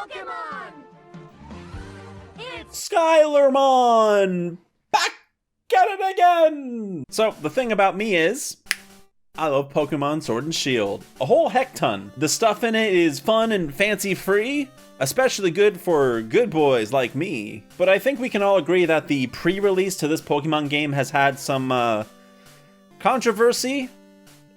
Pokemon! It's Skylarmon! Back at it again! So, the thing about me is, I love Pokemon Sword and Shield. A whole heck ton. The stuff in it is fun and fancy-free, especially good for good boys like me. But I think we can all agree that the pre-release to this Pokemon game has had some, controversy.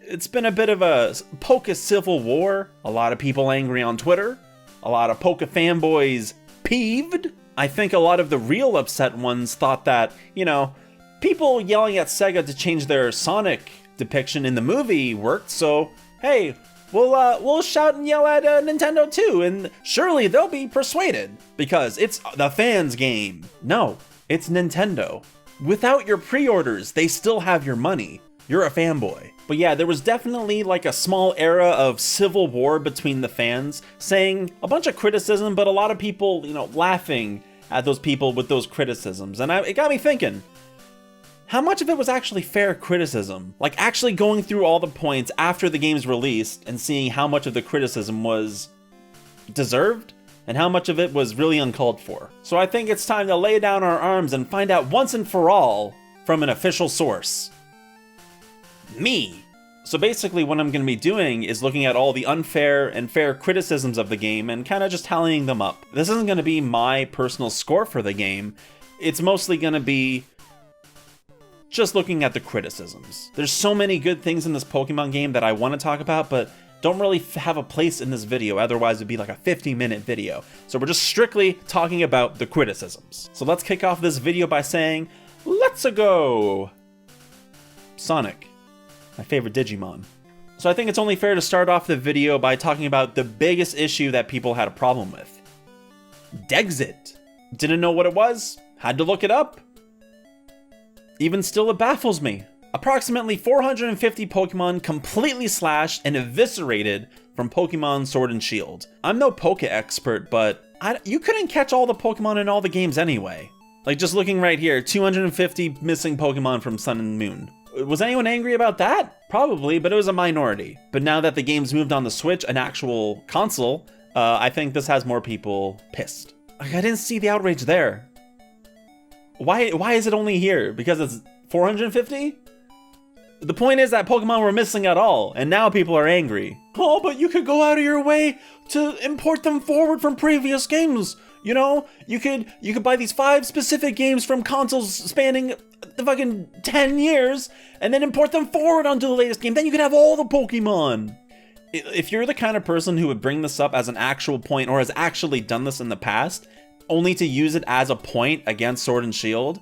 It's been a bit of a Poke civil war. A lot of people angry on Twitter. A lot of Poke fanboys peeved. I think a lot of the real upset ones thought that, you know, people yelling at Sega to change their Sonic depiction in the movie worked, so hey, we'll shout and yell at Nintendo too, and surely they'll be persuaded, because it's the fans' game. No, it's Nintendo. Without your pre-orders, they still have your money. You're a fanboy. But yeah, there was definitely like a small era of civil war between the fans, saying a bunch of criticism, but a lot of people, you know, laughing at those people with those criticisms. And it got me thinking, how much of it was actually fair criticism? Like actually going through all the points after the game's released and seeing how much of the criticism was deserved and how much of it was really uncalled for. So I think it's time to lay down our arms and find out once and for all from an official source. Me. So basically what I'm going to be doing is looking at all the unfair and fair criticisms of the game and kind of just tallying them up. This isn't going to be my personal score for the game. It's mostly going to be just looking at the criticisms. There's so many good things in this Pokemon game that I want to talk about, but don't really have a place in this video, otherwise it'd be like a 50-minute video. So we're just strictly talking about the criticisms. So let's kick off this video by saying, let's go! Sonic, my favorite Digimon. So I think it's only fair to start off the video by talking about the biggest issue that people had a problem with. Dexit. Didn't know what it was, had to look it up. Even still, it baffles me. Approximately 450 Pokemon completely slashed and eviscerated from Pokemon Sword and Shield. I'm no Poke expert, but you couldn't catch all the Pokemon in all the games anyway. Like just looking right here, 250 missing Pokemon from Sun and Moon. Was anyone angry about that? Probably, but it was a minority. But now that the game's moved on the Switch, an actual console, I think this has more people pissed. Like, I didn't see the outrage there. Why is it only here? Because it's 450? The point is that Pokemon were missing at all, and now people are angry. Oh, but you could go out of your way to import them forward from previous games. You know, you could buy these 5 specific games from consoles spanning the fucking 10 years, and then import them forward onto the latest game. Then you could have all the Pokemon. If you're the kind of person who would bring this up as an actual point, or has actually done this in the past, only to use it as a point against Sword and Shield,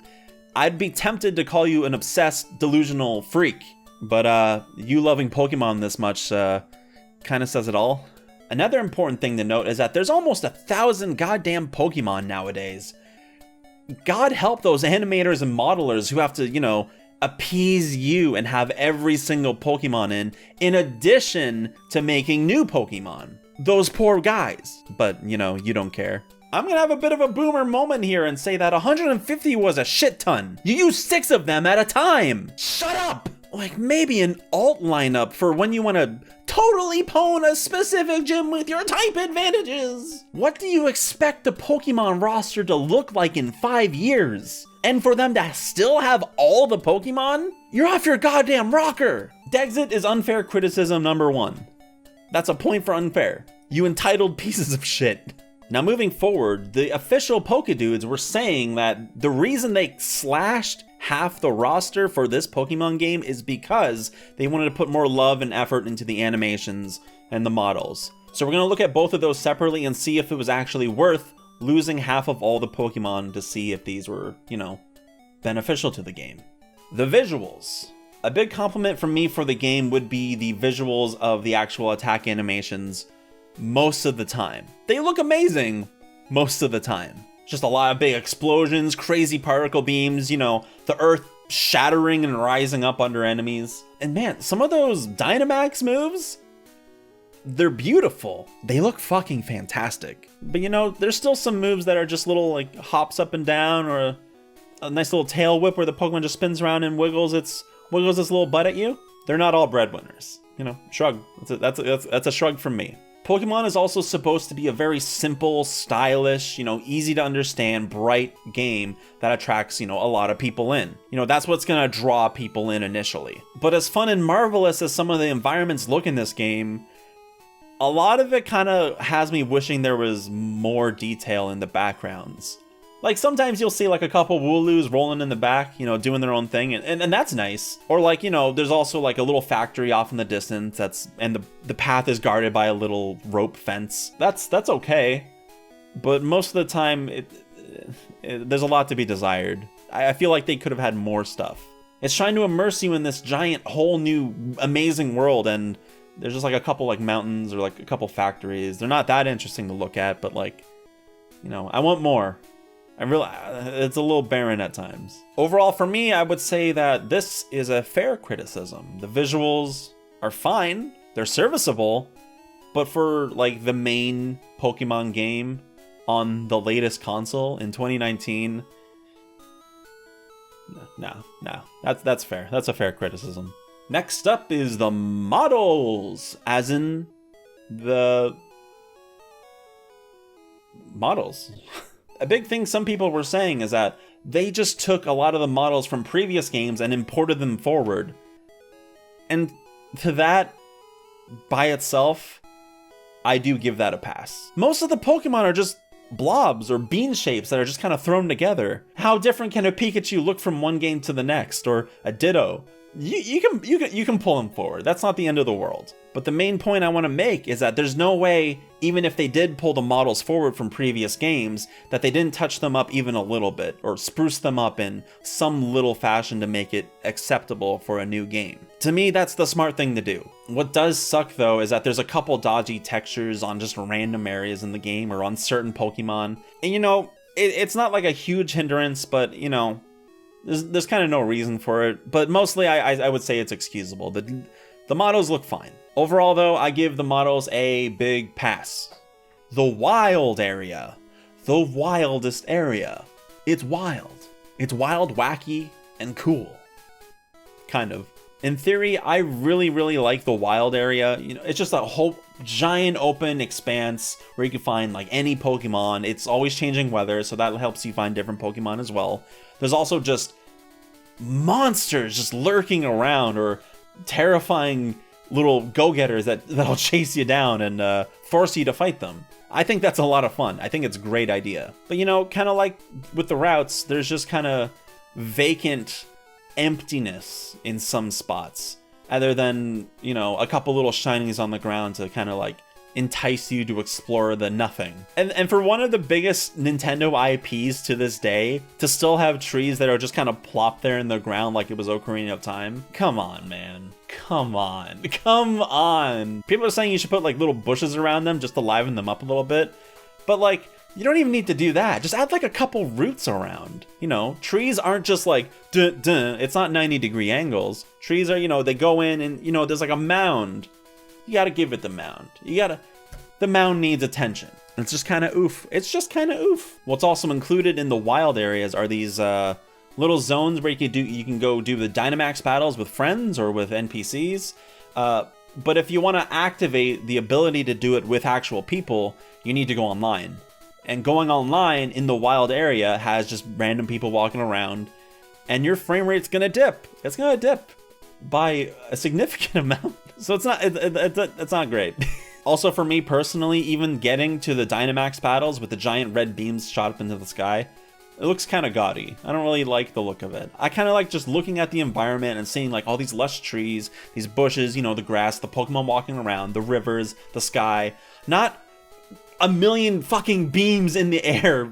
I'd be tempted to call you an obsessed, delusional freak. But you loving Pokemon this much kind of says it all. Another important thing to note is that there's almost 1,000 goddamn Pokemon nowadays. God help those animators and modelers who have to, you know, appease you and have every single Pokemon in addition to making new Pokemon. Those poor guys. But, you know, you don't care. I'm gonna have a bit of a boomer moment here and say that 150 was a shit ton. You use 6 of them at a time. Shut up! Like maybe an alt lineup for when you want to totally pwn a specific gym with your type advantages. What do you expect the Pokemon roster to look like in 5 years? And for them to still have all the Pokemon? You're off your goddamn rocker! Dexit is unfair criticism number 1. That's a point for unfair. You entitled pieces of shit. Now moving forward, the official Pokedudes were saying that the reason they slashed half the roster for this Pokemon game is because they wanted to put more love and effort into the animations and the models. So we're going to look at both of those separately and see if it was actually worth losing half of all the Pokemon to see if these were, you know, beneficial to the game. The visuals. A big compliment from me for the game would be the visuals of the actual attack animations most of the time. They look amazing most of the time. Just a lot of big explosions, crazy particle beams, you know, the earth shattering and rising up under enemies. And man, some of those Dynamax moves, they're beautiful. They look fucking fantastic. But you know, there's still some moves that are just little like hops up and down, or a nice little tail whip where the Pokemon just spins around and wiggles its little butt at you. They're not all breadwinners. You know, shrug. That's a shrug from me. Pokemon is also supposed to be a very simple, stylish, easy to understand, bright game that attracts, a lot of people in. That's what's gonna draw people in initially. But as fun and marvelous as some of the environments look in this game, a lot of it kind of has me wishing there was more detail in the backgrounds. Like, sometimes you'll see like a couple Wooloos rolling in the back, doing their own thing, and that's nice. Or like, there's also like a little factory off in the distance and the path is guarded by a little rope fence. That's okay. But most of the time, there's a lot to be desired. I feel like they could have had more stuff. It's trying to immerse you in this giant, whole new, amazing world, and there's just like a couple like mountains or like a couple factories. They're not that interesting to look at, but like, I want more. It's a little barren at times. Overall, for me, I would say that this is a fair criticism. The visuals are fine, they're serviceable, but for like the main Pokemon game on the latest console in 2019, no, that's fair. That's a fair criticism. Next up is the models, as in the models. A big thing some people were saying is that they just took a lot of the models from previous games and imported them forward. And to that, by itself, I do give that a pass. Most of the Pokemon are just blobs or bean shapes that are just kind of thrown together. How different can a Pikachu look from one game to the next, or a Ditto? You can pull them forward. That's not the end of the world. But the main point I want to make is that there's no way, even if they did pull the models forward from previous games, that they didn't touch them up even a little bit, or spruce them up in some little fashion to make it acceptable for a new game. To me, that's the smart thing to do. What does suck though is that there's a couple dodgy textures on just random areas in the game or on certain Pokemon. And it's not like a huge hindrance, but there's kind of no reason for it. But mostly I would say it's excusable. The models look fine. Overall though, I give the models a big pass. The wild area. The wildest area. It's wild. It's wild, wacky, and cool. Kind of. In theory, I really, really like the wild area. It's just a whole giant open expanse where you can find like any Pokemon. It's always changing weather, so that helps you find different Pokemon as well. There's also just monsters just lurking around, or terrifying little go-getters that'll chase you down and force you to fight them. I think that's a lot of fun. I think it's a great idea. But kind of like with the routes, there's just kind of vacant emptiness in some spots, other than a couple little shinies on the ground to kind of like entice you to explore the nothing. And for one of the biggest Nintendo IPs to this day, to still have trees that are just kind of plopped there in the ground like it was Ocarina of Time. Come on, man. Come on. People are saying you should put like little bushes around them just to liven them up a little bit. But like, you don't even need to do that. Just add like a couple roots around. Trees aren't just like, duh, duh. It's not 90-degree angles. Trees are, they go in and, there's like a mound. You gotta give it the mound. The mound needs attention. It's just kind of oof. What's also included in the wild areas are these little zones where you can go do the Dynamax battles with friends or with NPCs. But if you want to activate the ability to do it with actual people, you need to go online. And going online in the wild area has just random people walking around, and your frame rate's gonna dip. It's gonna dip by a significant amount. So it's not great. Also, for me personally, even getting to the Dynamax battles with the giant red beams shot up into the sky, it looks kind of gaudy. I don't really like the look of it. I kind of like just looking at the environment and seeing like all these lush trees, these bushes, the grass, the Pokemon walking around, the rivers, the sky. Not a million fucking beams in the air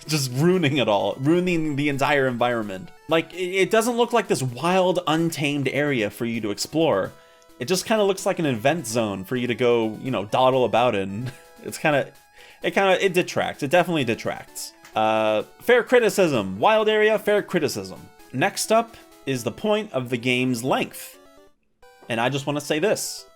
just ruining it all, ruining the entire environment. Like, it doesn't look like this wild, untamed area for you to explore. It just kind of looks like an event zone for you to go, dawdle about in. It detracts. It definitely detracts. Fair criticism. Wild area, fair criticism. Next up is the point of the game's length. And I just want to say this.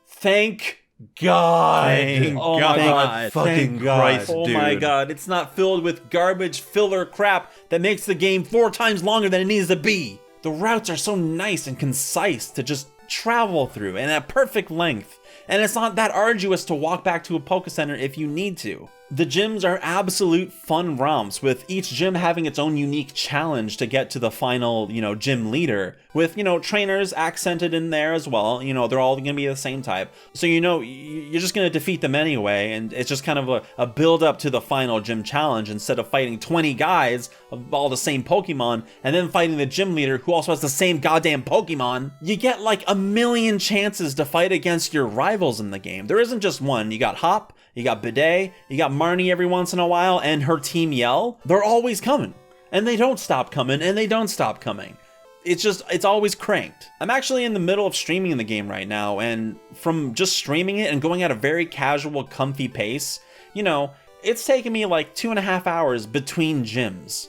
Thank God. Thank God. Fucking Christ, dude. Oh my God. It's not filled with garbage filler crap that makes the game 4 times longer than it needs to be. The routes are so nice and concise to just travel through and at perfect length. And it's not that arduous to walk back to a Poke Center if you need to. The gyms are absolute fun romps, with each gym having its own unique challenge to get to the final, gym leader, with, trainers accented in there as well. They're all going to be the same type. So, you're just going to defeat them anyway, and it's just kind of a build up to the final gym challenge instead of fighting 20 guys of all the same Pokemon and then fighting the gym leader who also has the same goddamn Pokemon. You get like a million chances to fight against your rivals in the game. There isn't just one. You got Hop, you got Bidet, you got Marnie every once in a while, and her team Yell. They're always coming. And they don't stop coming, and they don't stop coming. It's always cranked. I'm actually in the middle of streaming the game right now, and from just streaming it and going at a very casual, comfy pace, it's taken me like 2.5 hours between gyms.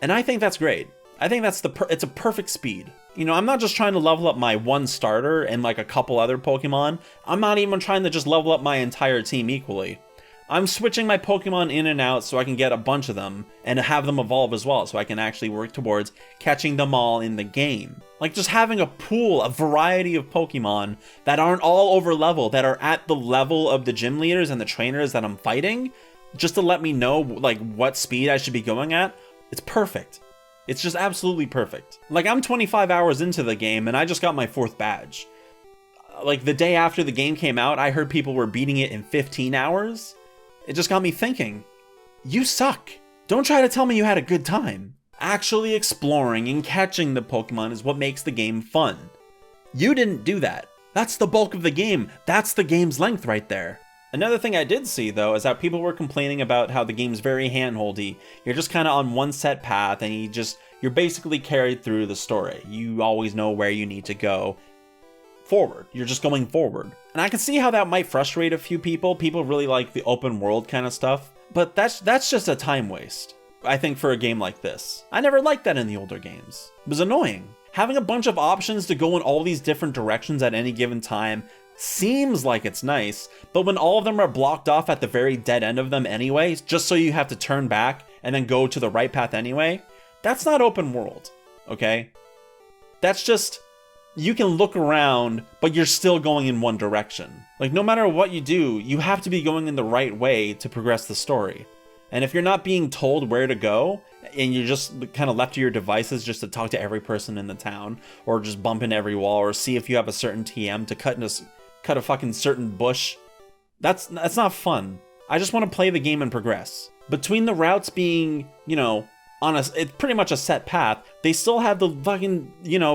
And I think that's great. I think it's a perfect speed. I'm not just trying to level up my one starter and like a couple other Pokemon. I'm not even trying to just level up my entire team equally. I'm switching my Pokemon in and out so I can get a bunch of them and have them evolve as well, so I can actually work towards catching them all in the game. Like just having a variety of Pokemon that aren't all over level, that are at the level of the gym leaders and the trainers that I'm fighting, just to let me know like what speed I should be going at. It's perfect. It's just absolutely perfect. Like, I'm 25 hours into the game and I just got my 4th badge. Like, the day after the game came out, I heard people were beating it in 15 hours. It just got me thinking, you suck. Don't try to tell me you had a good time. Actually exploring and catching the Pokemon is what makes the game fun. You didn't do that. That's the bulk of the game. That's the game's length right there. Another thing I did see, though, is that people were complaining about how the game's very handholdy. You're just kind of on one set path, and you're basically carried through the story. You always know where you need to go forward. You're just going forward. And I can see how that might frustrate a few people. People really like the open world kind of stuff, but that's just a time waste, I think, for a game like this. I never liked that in the older games. It was annoying. Having a bunch of options to go in all these different directions at any given time seems like it's nice, but when all of them are blocked off at the very dead end of them anyway, just so you have to turn back and then go to the right path anyway, that's not open world, okay? That's just, you can look around, but you're still going in one direction. Like, no matter what you do, you have to be going in the right way to progress the story. And if you're not being told where to go, and you're just kind of left to your devices just to talk to every person in the town, or just bump into every wall, or see if you have a certain TM to cut a fucking certain bush, that's not fun. I just want to play the game and progress. Between the routes being, it's pretty much a set path, they still have the fucking,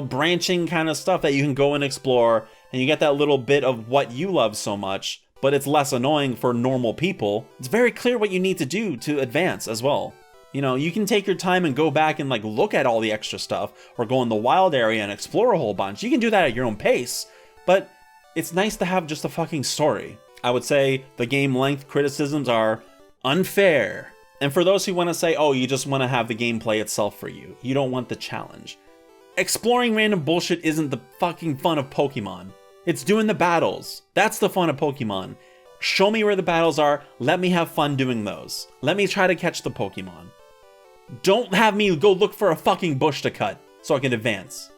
branching kind of stuff that you can go and explore, and you get that little bit of what you love so much, but it's less annoying for normal people. It's very clear what you need to do to advance as well. You can take your time and go back and like look at all the extra stuff, or go in the wild area and explore a whole bunch. You can do that at your own pace, but it's nice to have just a fucking story. I would say the game length criticisms are unfair. And for those who want to say, oh, you just want to have the gameplay itself for you. You don't want the challenge. Exploring random bullshit isn't the fucking fun of Pokemon. It's doing the battles. That's the fun of Pokemon. Show me where the battles are. Let me have fun doing those. Let me try to catch the Pokemon. Don't have me go look for a fucking bush to cut so I can advance.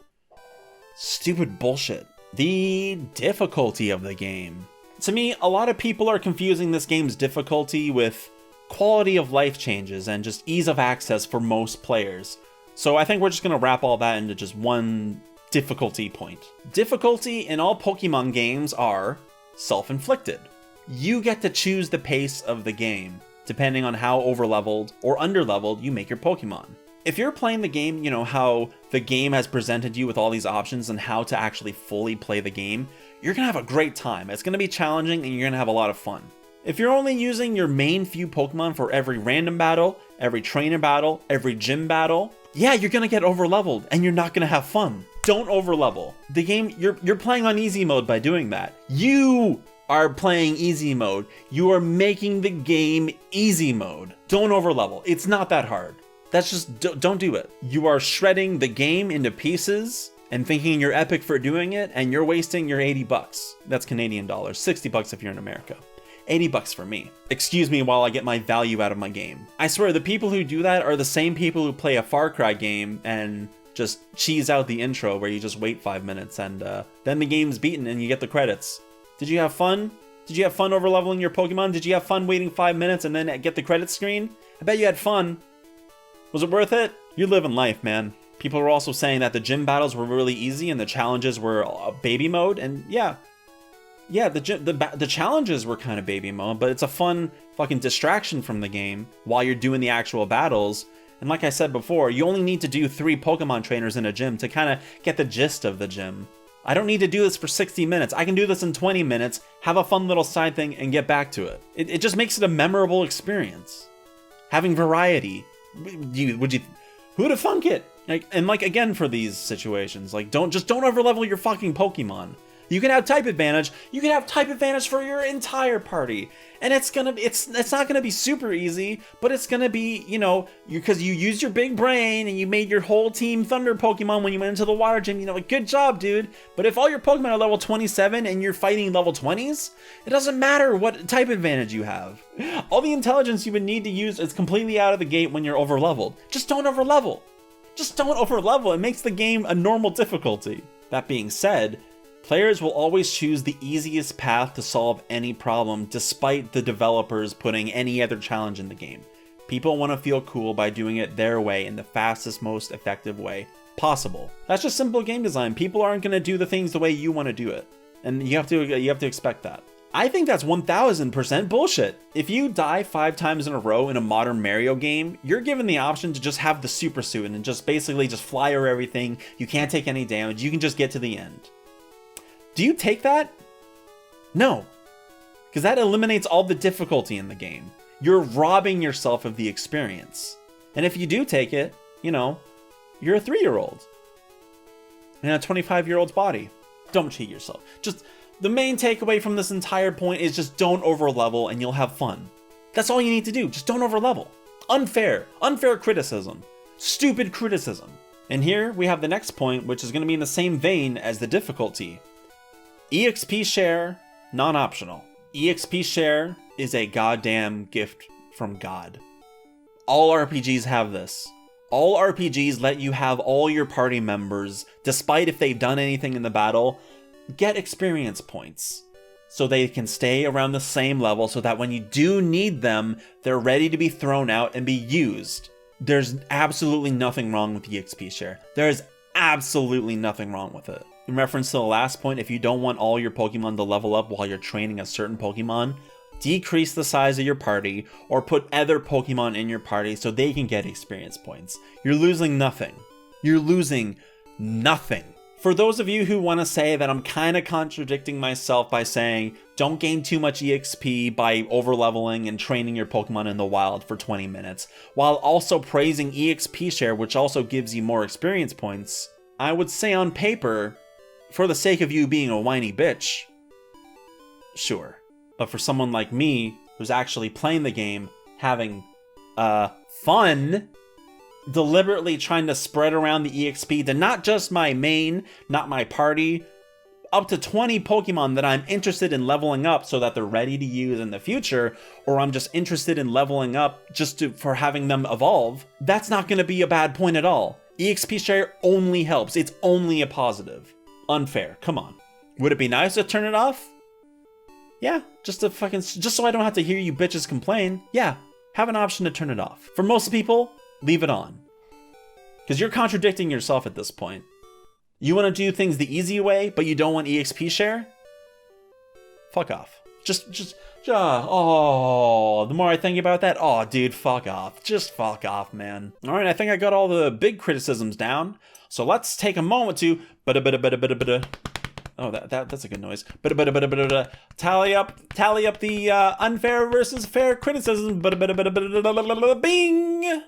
Stupid bullshit. The difficulty of the game. To me, a lot of people are confusing this game's difficulty with quality of life changes and just ease of access for most players. So I think we're just going to wrap all that into just one difficulty point. Difficulty in all Pokemon games are self-inflicted. You get to choose the pace of the game, depending on how overleveled or underleveled you make your Pokemon. If you're playing the game, how the game has presented you with all these options and how to actually fully play the game, you're going to have a great time. It's going to be challenging and you're going to have a lot of fun. If you're only using your main few Pokemon for every random battle, every trainer battle, every gym battle, yeah, you're going to get overleveled and you're not going to have fun. Don't overlevel. The game, you're playing on easy mode by doing that. You are playing easy mode. You are making the game easy mode. Don't overlevel. It's not that hard. That's just, don't do it. You are shredding the game into pieces and thinking you're epic for doing it, and you're wasting your $80. That's Canadian dollars. $60 if you're in America. $80 for me. Excuse me while I get my value out of my game. I swear, the people who do that are the same people who play a Far Cry game and just cheese out the intro where you just wait 5 minutes and then the game's beaten and you get the credits. Did you have fun? Did you have fun over leveling your Pokemon? Did you have fun waiting 5 minutes and then get the credit screen? I bet you had fun. Was it worth it? You're living life, man. People were also saying that the gym battles were really easy and the challenges were baby mode, and yeah, the challenges were kind of baby mode, but it's a fun fucking distraction from the game while you're doing the actual battles. And like I said before, you only need to do 3 Pokemon trainers in a gym to kind of get the gist of the gym. I don't need to do this for 60 minutes. I can do this in 20 minutes, have a fun little side thing, and get back to it. It just makes it a memorable experience. Having variety. Who'd have thunk it? Like again, for these situations, like don't overlevel your fucking Pokemon. You can have type advantage. You can have type advantage for your entire party, and it's not gonna be super easy, but it's gonna be, you know, because you used your big brain and you made your whole team Thunder Pokemon when you went into the water gym. You know, like, good job, dude. But if all your Pokemon are level 27 and you're fighting level 20s, it doesn't matter what type advantage you have. All the intelligence you would need to use is completely out of the gate when you're overleveled. Just don't overlevel. Just don't overlevel. It makes the game a normal difficulty. That being said, players will always choose the easiest path to solve any problem, despite the developers putting any other challenge in the game. People want to feel cool by doing it their way in the fastest, most effective way possible. That's just simple game design. People aren't going to do the things the way you want to do it, and you have to expect that. I think that's 1000% bullshit. If you die 5 times in a row in a modern Mario game, you're given the option to just have the super suit and just basically just fly over everything. You can't take any damage. You can just get to the end. Do you take that? No, because that eliminates all the difficulty in the game. You're robbing yourself of the experience. And if you do take it, you know, you're a 3-year-old in a 25-year-old's body. Don't cheat yourself. Just the main takeaway from this entire point is just don't overlevel and you'll have fun. That's all you need to do. Just don't overlevel. Unfair criticism. Stupid criticism. And here we have the next point, which is going to be in the same vein as the difficulty. EXP share, non-optional. EXP share is a goddamn gift from God. All RPGs have this. All RPGs let you have all your party members, despite if they've done anything in the battle, get experience points. So they can stay around the same level so that when you do need them, they're ready to be thrown out and be used. There's absolutely nothing wrong with EXP share. There's absolutely nothing wrong with it. In reference to the last point, if you don't want all your Pokemon to level up while you're training a certain Pokemon, decrease the size of your party or put other Pokemon in your party so they can get experience points. You're losing nothing. You're losing nothing. For those of you who want to say that I'm kind of contradicting myself by saying don't gain too much EXP by overleveling and training your Pokemon in the wild for 20 minutes, while also praising EXP share, which also gives you more experience points, I would say on paper, for the sake of you being a whiny bitch, sure. But for someone like me, who's actually playing the game, having fun, deliberately trying to spread around the EXP to not just my main, not my party, up to 20 Pokemon that I'm interested in leveling up so that they're ready to use in the future, or I'm just interested in leveling up just for having them evolve, that's not going to be a bad point at all. EXP share only helps. It's only a positive. Unfair. Come on. Would it be nice to turn it off? Yeah, just so I don't have to hear you bitches complain. Yeah, have an option to turn it off. For most people, leave it on. Because you're contradicting yourself at this point. You want to do things the easy way, but you don't want EXP share? Fuck off. The more I think about that, oh, dude, fuck off. Just fuck off, man. All right, I think I got all the big criticisms down. So let's take a moment to oh, that's a good noise. Tally up the unfair versus fair criticism. Bing!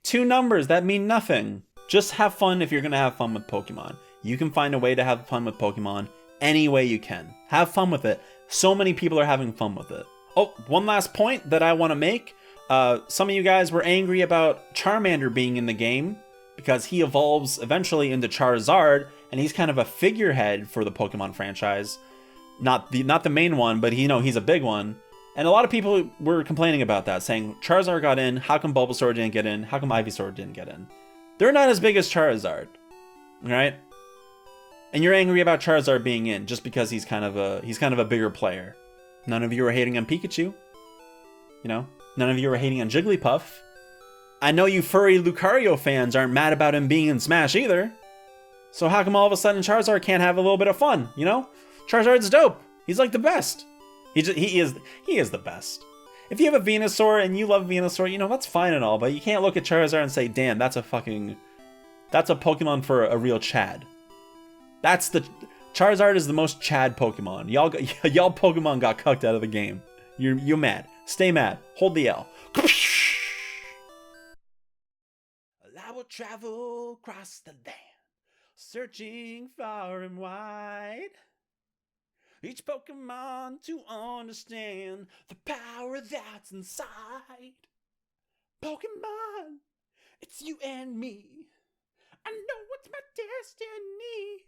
2 numbers that mean nothing. Just have fun if you're gonna have fun with Pokemon. You can find a way to have fun with Pokemon any way you can. Have fun with it. So many people are having fun with it. Oh, one last point that I want to make. Some of you guys were angry about Charmander being in the game because he evolves eventually into Charizard, and he's kind of a figurehead for the Pokemon franchise. Not the main one, but he's a big one. And a lot of people were complaining about that, saying Charizard got in, how come Bulbasaur didn't get in? How come Ivysaur didn't get in? They're not as big as Charizard, right? And you're angry about Charizard being in just because he's kind of a bigger player. None of you are hating on Pikachu. You know, none of you are hating on Jigglypuff. I know you furry Lucario fans aren't mad about him being in Smash either. So how come all of a sudden Charizard can't have a little bit of fun, you know? Charizard's dope. He's like the best. He is the best. If you have a Venusaur and you love Venusaur, you know, that's fine and all, but you can't look at Charizard and say, damn, that's a Pokemon for a real Chad. Charizard is the most Chad Pokemon. Y'all Pokemon got cucked out of the game. You're mad. Stay mad. Hold the L. I will travel across the land, searching far and wide. Each Pokemon to understand the power that's inside. Pokemon, it's you and me. I know it's my destiny.